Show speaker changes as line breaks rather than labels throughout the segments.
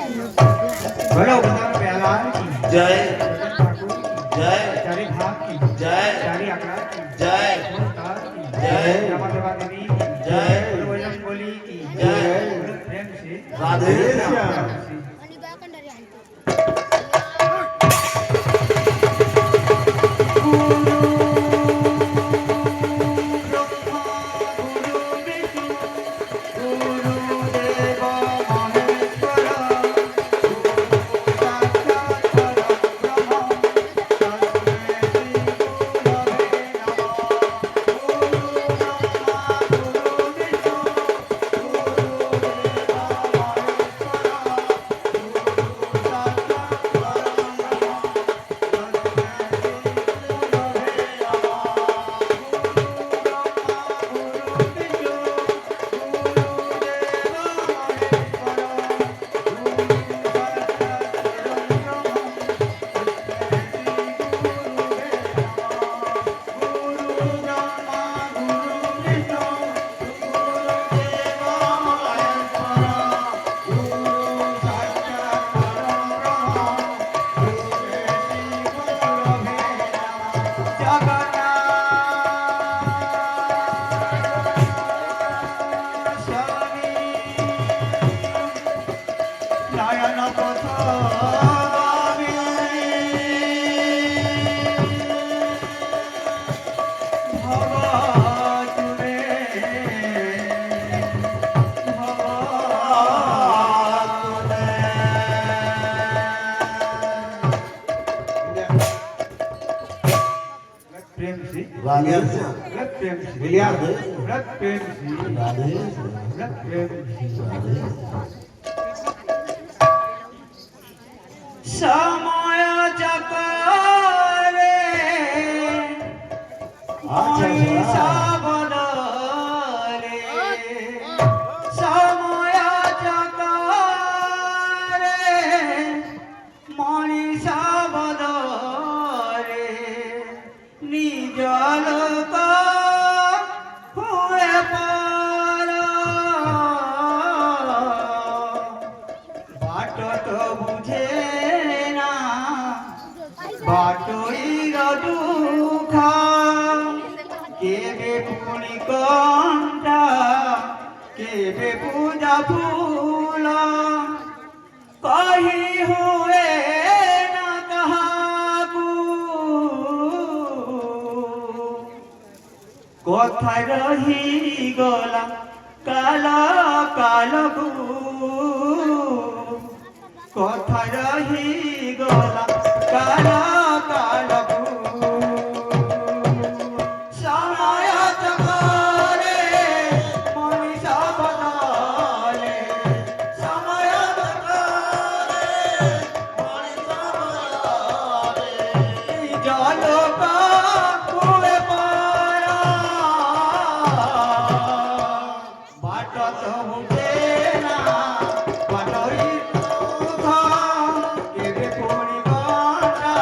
बोलो बताओ प्याला
जय
ठाकुर
जय
चारी भाग की
जय
चारी आंकड़ा की
जय जय
रमा देवा देवी की
जय
बजरंग बली की
जय
प्रेम से
राधे श्याम
प्रेम से
राधे श्याम
प्रेम से
राधे
प्रेम से
राधे
प्रेम से
राधे
समय चक्रे
अच्छा
बदले समय चक्रे मनीषा बदले निज लोक हुए पार बाट तो बुझे ना बाटोईर दुख केबे पुणी कंठा केबे पूजा फूल कही हुए ना काहाकू কোথায় রহি গলা কাল কালকু কোথায় রহি গলা কাল কালকু সময় চক্রে মনীষা বদলে সময় চক্রে মনীষা বদলে জলকা কুয়ে পারা बाट तो बुझे ना बाटोई दुख केबे पुणी कंठा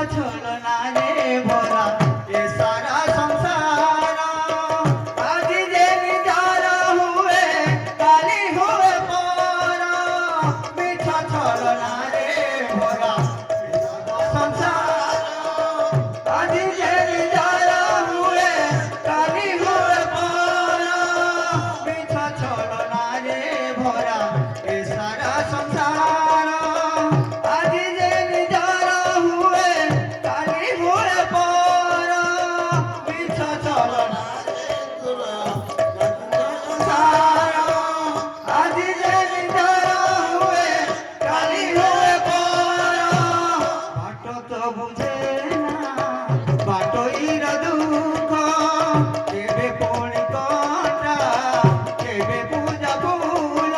ছলনা রে ভরা এ সারা সংসার আজ যে নিজর হুয়ে কালি হুয়ে পর মিঠা ছলনা রে ভরা এ সারা সংসার আজ যে নিজর হুয়ে কালি হুয়ে পর মিঠা ছলনা রে ভরা এ সারা সংসার আজ যে নিজর হুয়ে কালি হুয়ে পর মিঠা ছলনা সংসার আজ যে নিজর হুয়ে কালি হুয়ে পর বাট তো বুঝে না বাটইর দুঃখ কেবে পড়ি কটা কেবে পূজা ফুল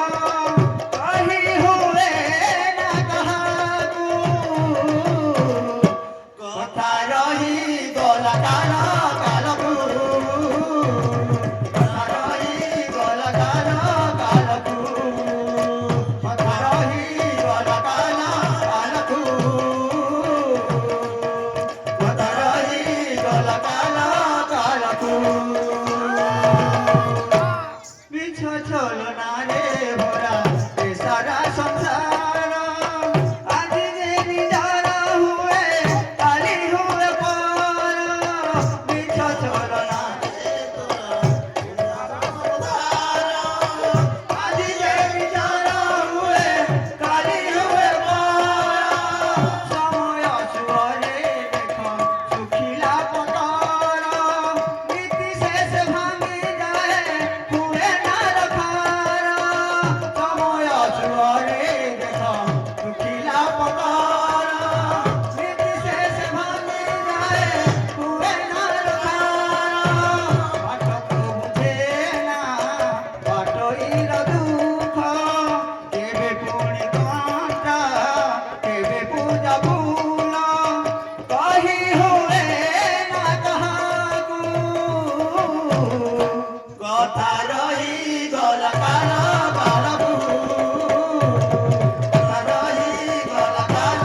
কহি হুয়ে না কাহাকু কথা রহি গলা কাল কালকু কথা রহি গলা কাল কালকু কথা রহি গলা কাল কালকু কথা রহি গলা কাল কালকু মিছ ছলনা রে ভরা এ সারা সংসার আজ যে নিজর হুয়ে কালি হুয়ে পর মিছ ছলনা আজ যে নিজর হুয়ে কালি হুয়ে পর সময় সুরে দেখো শুখিলা পতর নীতি শেষ ভাঙি যায় পুরে না রখার সময় সুরে দেখো শুখিলা পতর নীতি শেষ ভাঙি যায় পুরে না রখার বাট তো বুঝে না বাটইর দুঃখ কেবে পুଣି কটা কেবে পূজা ফুল কহি হুয়ে না কাহাকু কথা রহি গলা কাল কালকু কথা রহি গলা কাল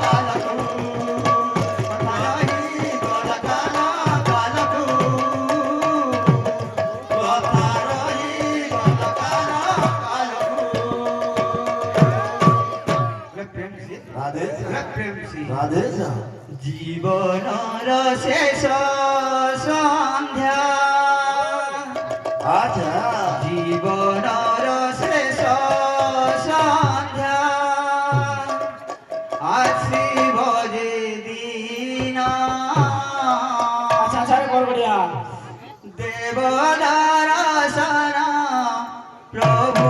কালকু কথা রহি গলা কাল কালকু কথা রহি গলা কাল কালকু প্রেম সে
রাধে
প্রেম সে
রাধে শ্যাম
জীবনর শেষ সন্ধ্যা
আচ্ছা
জীবনর শেষ সন্ধ্যা আসিব যে দিন
আচ্ছা আচ্ছা রে বড়বড়িয়া
দেব দর্শন প্রভু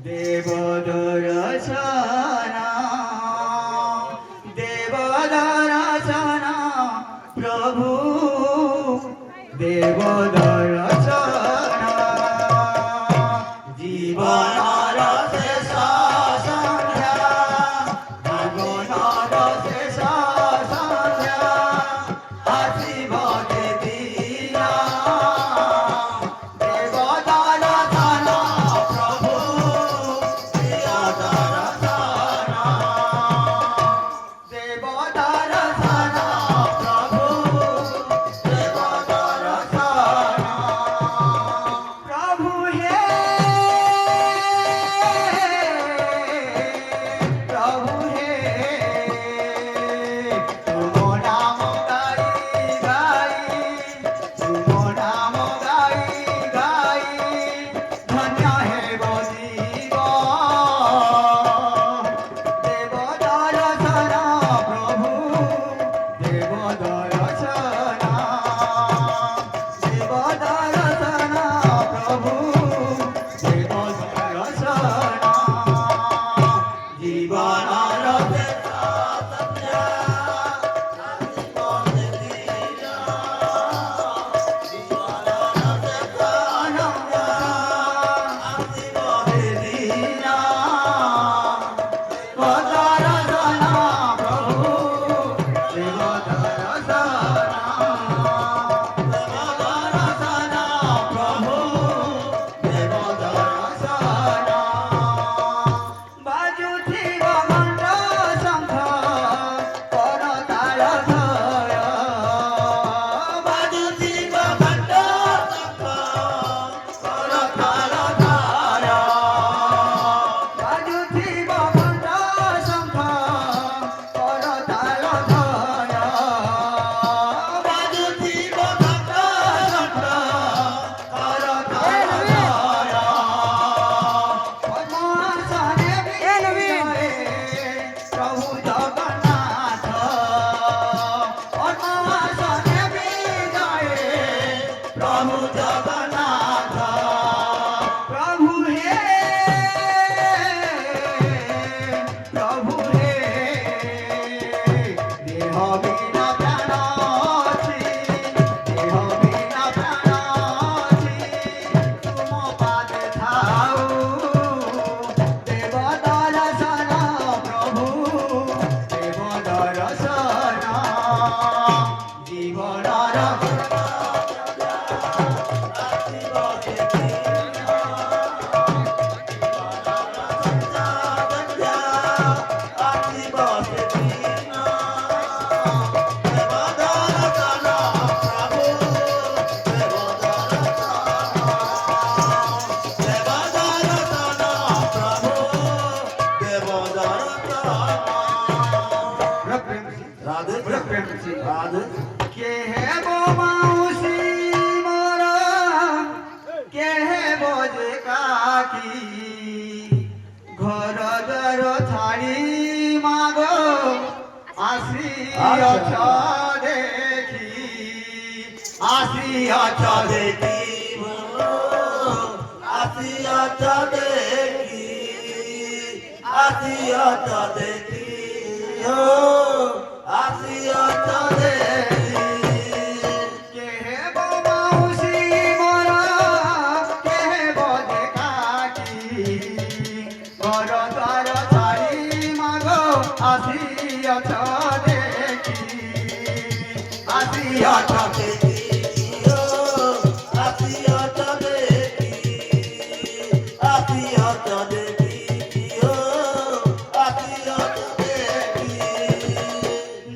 দেব দর্শন দেব দর্শন প্রভু দেব দর্শন জীবনর শেষ সন্ধ্যা জীবনর শেষ সন্ধ্যা আসিব যে দিন দেব দর্শন প্রভু দেব দর্শন দেব দর্শন দেহ বিনা প্রাণ ଅଛି দেহ বিনা প্রাণ ଅଛି ତୁମ ପାଦେ ଥାଉ ଦେବ ଦର୍ଶନ ପ୍ରଭୁ ଦେବ ଦର୍ଶନ ଜୀବନର
राधे राधे
के है वो माउसी मोरा के है वो जे काकी घर दर छाड़ी मागो आसी अछ देखी आसी अछ देखी के है वो माउसी मोरा के है वो जे काकी घर द्वार छाड़ी मागो आसी अछ देखी आसी अछ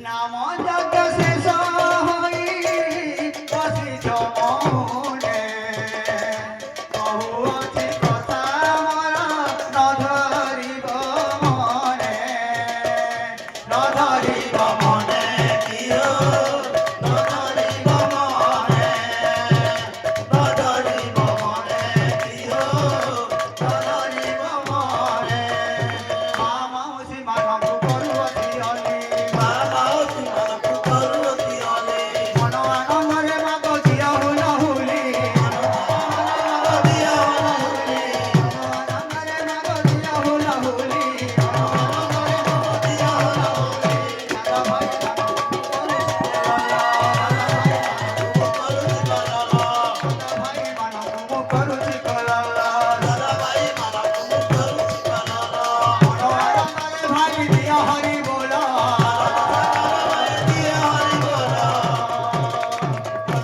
নাম যজ্ঞ শেষ হই বসিছ মৌনে কহুଅছি কথা মর ন ধরিব মনে ন ধরিব মনে কিয় ন ধরিব মনে ন ধরিব মনে কিয় ন ধরিব মনে মা মাউসী ମାନଙ୍କୁ କରୁଅছি ଅଲି মন আনন্দরে মাগ দিয়া হুল হুলি আনন্দরে মাগ দিয়া হুল হুলি ভাই ମାନଙ୍କୁ କରୁଛି କଲାଲା ମନ ଆନନ୍ଦରେ ଭାଇ দিয়া হরি ବୋଲ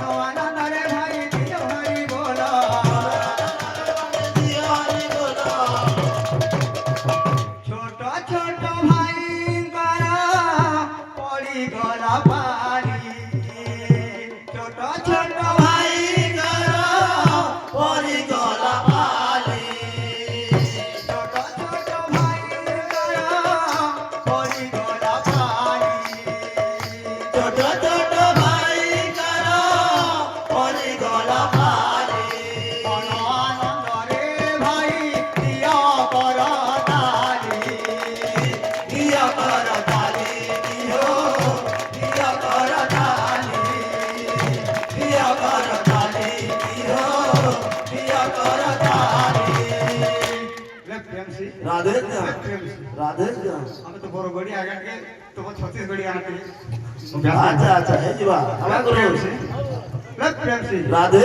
মন আনন্দরে ভাই দিয়া হরি ବୋଲ ছোট ছোট ভাইঙ্কর পড়িগলা পারি ছোট ছোট ভাইঙ্কর পড়িগলা পারি ছোট ছোট ভাইঙ্কর পড়িগলা পারি ছোট ছোট ভাইঙ্কর পড়িগলা পারি মন আনন্দরে ভাই দিয়া কর তালি দিয়া কর তালি দিও দিয়া কর তালি দিয়া কর তালি দিও দিয়া কর তালি প্রেম সি
राधे राधे
আমি তো বড় গড়ি আগাকে তোমার 36 গড়ি আনতে
अच्छा अच्छा हे जीवा हवा करो
প্রেম সি
राधे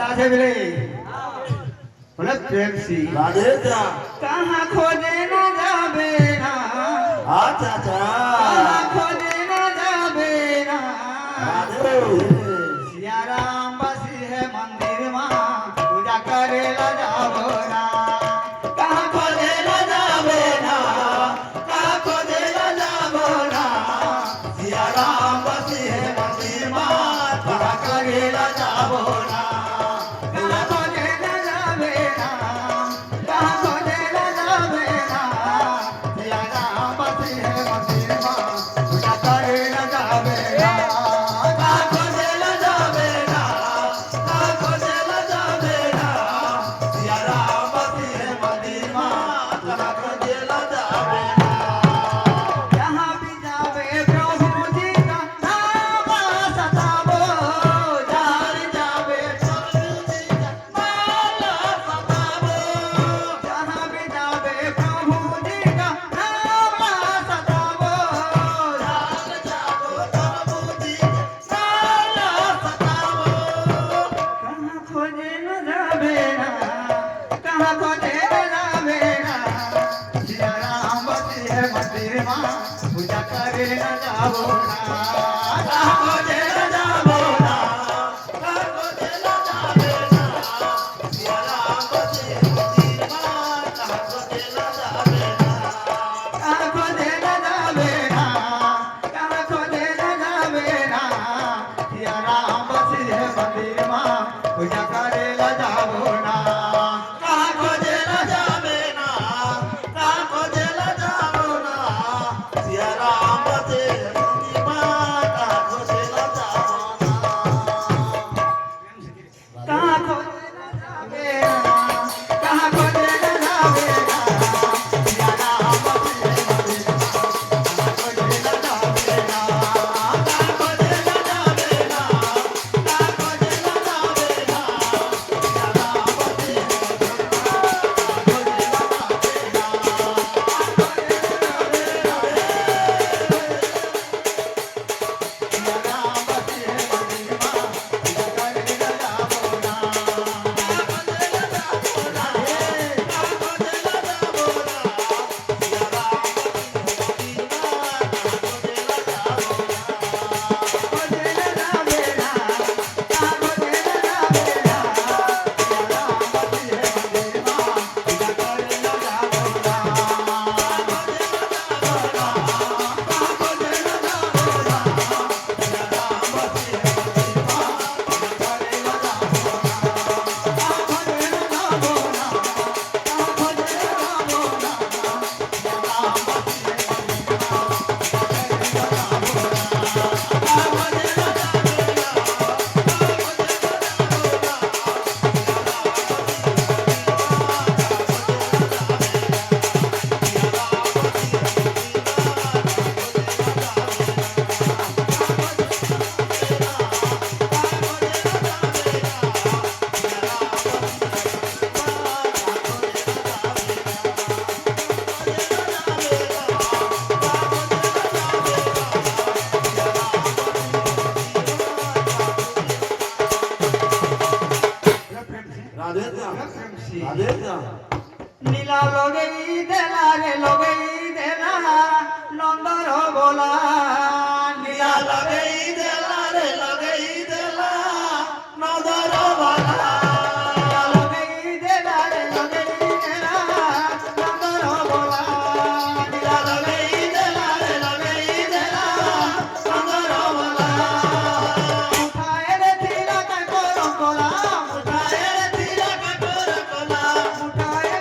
আছে বলে বলে প্রেম সি
राधे
कहाँ खोजे न जाबे ना
अच्छा अच्छा
कहाँ खोजे न जाबे ना
राधे
सिया राम बसी है मंदिर माँ पूजा करे ला जाबो ना कहाँ खोजे न जाबे ना कहाँ खोजे न जाबो ना सिया राम बसी है मंदिर माँ पूजा करे ला जाबो ना कहाँ खोजे न जाबे ना कहाँ खोजे न जाबे ना सिया राम बसी है मंदिर माँ না কাহা খোঁজে যাবো না কাহা খোঁজে যাবে না কাহা খোঁজে যাবে না सिया राम बसी है मंदिर माँ पूजा करे ला जाबो ना कहाँ खोजे ला जाबे ना कहाँ खोजे ला जाबो ना
सिया राम बसे मंदिर माँ कहाँ खोजे ला जाबो ना
कहाँ खोजे ला जाबे ना कहाँ खोजे ला जाबे ना सिया राम बसी है मंदिर माँ कहाँ खोजे ला जाबे ना कहाँ खोजे ला जाबे ना कहाँ खोजे ला जाबे ना सिया राम बसी है
राधे श्याम राधे श्याम
নীলা লগেই দেলা রে লগেই দেলা নন্দর বোলা নীলা লগেই দেলা রে লগেই দেলা নন্দর বোলা লগেই দেলা রে লগেই দেলা নন্দর বোলা নীলা লগেই দেলা রে লগেই দেলা নন্দর বোলা উঠায় রে তিলা কাকর কোলা উঠায় রে তিলা কাকর কোলা উঠায়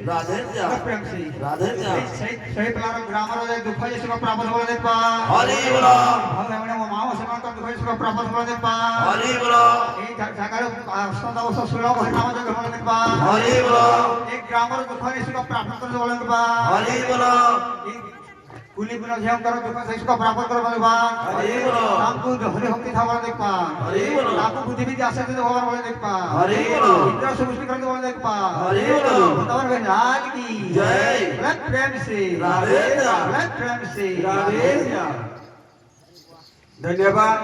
राधे श्याम
प्रेम से
राधे श्याम
सही प्रकार ग्रामर रे दुख जिसु को प्राप्त बोल दे पा
हरि बोलो
भगवान वो माओ से का दुख जिसु को प्राप्त बोल दे पा
हरि बोलो
এই জায়গার সদা বস সুলভ হয় নাম জগ বল দে পা
हरि बोलो
এক গ্রামর দুঃখ জিসু को प्राप्त कर बोल दे पा
हरि बोलो
कुली गुना ध्यान करो दुख जिसु को प्राप्त कर बोल पा
हरि बोलो
हमको हरि भक्ति था बोल दे पा
हरि बोलो
आपको बुद्धि विद्या से भगवान बोल दे पा
हरि बोलो
इंद्र सुपुष्टि कर बोल दे पा
हरि बोलो
भगवान के नाम की
जय
प्रेम से
राधे श्याम
प्रेम से
राधे श्याम
धन्यवाद।